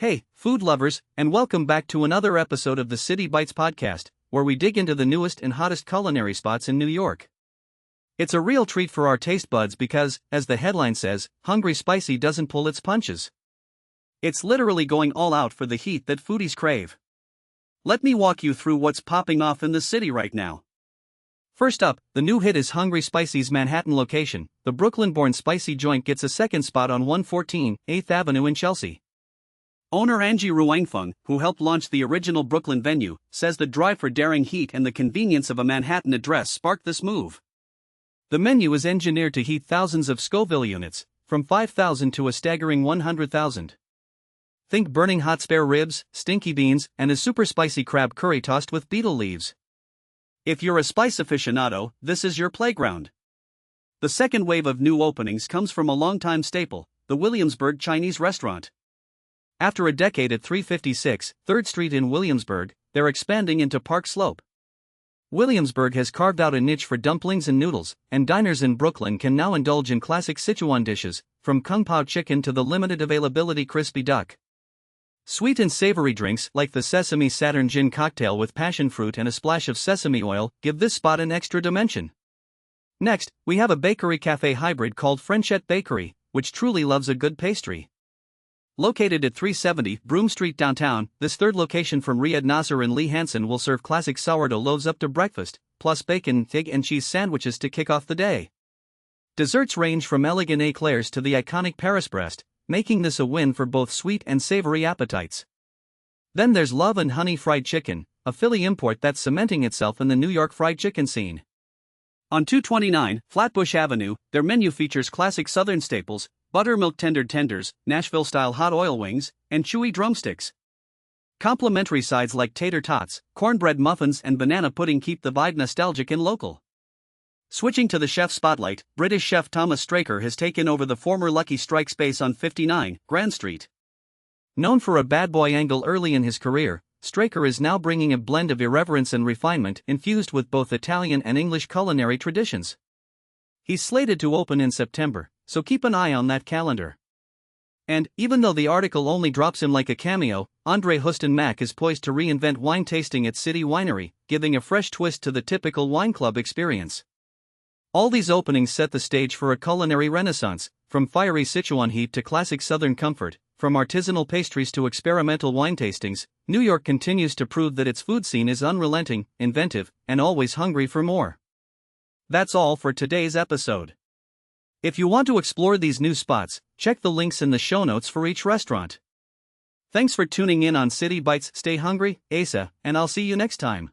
Hey, food lovers, and welcome back to another episode of the City Bites podcast, where we dig into the newest and hottest culinary spots in New York. It's a real treat for our taste buds because, as the headline says, Hungry Spicy doesn't pull its punches. It's literally going all out for the heat that foodies crave. Let me walk you through what's popping off in the city right now. First up, the new hit is Hungry Spicy's Manhattan location. The Brooklyn-born spicy joint gets a second spot on 114 8th Avenue in Chelsea. Owner Angie Ruangfeng, who helped launch the original Brooklyn venue, says the drive for daring heat and the convenience of a Manhattan address sparked this move. The menu is engineered to heat thousands of Scoville units, from 5,000 to a staggering 100,000. Think burning hot spare ribs, stinky beans, and a super spicy crab curry tossed with betel leaves. If you're a spice aficionado, this is your playground. The second wave of new openings comes from a longtime staple, the Williamsburg Chinese restaurant. After a decade at 356 3rd Street in Williamsburg, they're expanding into Park Slope. Williamsburg has carved out a niche for dumplings and noodles, and diners in Brooklyn can now indulge in classic Sichuan dishes, from kung pao chicken to the limited availability crispy duck. Sweet and savory drinks like the Sesame Saturn Gin cocktail with passion fruit and a splash of sesame oil give this spot an extra dimension. Next, we have a bakery-cafe hybrid called Frenchette Bakery, which truly loves a good pastry. Located at 370 Broome Street downtown, this third location from Riyad Nasser and Lee Hansen will serve classic sourdough loaves up to breakfast, plus bacon, egg and cheese sandwiches to kick off the day. Desserts range from elegant eclairs to the iconic Paris Brest, making this a win for both sweet and savory appetites. Then there's Love and Honey Fried Chicken, a Philly import that's cementing itself in the New York fried chicken scene. On 229 Flatbush Avenue, their menu features classic southern staples, buttermilk tenders, Nashville-style hot oil wings, and chewy drumsticks. Complimentary sides like tater tots, cornbread muffins and banana pudding keep the vibe nostalgic and local. Switching to the chef spotlight, British chef Thomas Straker has taken over the former Lucky Strike space on 59 Grand Street. Known for a bad boy angle early in his career, Straker is now bringing a blend of irreverence and refinement infused with both Italian and English culinary traditions. He's slated to open in September, so keep an eye on that calendar. And, even though the article only drops him like a cameo, Andre Houston Mack is poised to reinvent wine tasting at City Winery, giving a fresh twist to the typical wine club experience. All these openings set the stage for a culinary renaissance, from fiery Sichuan heat to classic southern comfort, from artisanal pastries to experimental wine tastings. New York continues to prove that its food scene is unrelenting, inventive, and always hungry for more. That's all for today's episode. If you want to explore these new spots, check the links in the show notes for each restaurant. Thanks for tuning in on City Bites. Stay hungry, Asa, and I'll see you next time.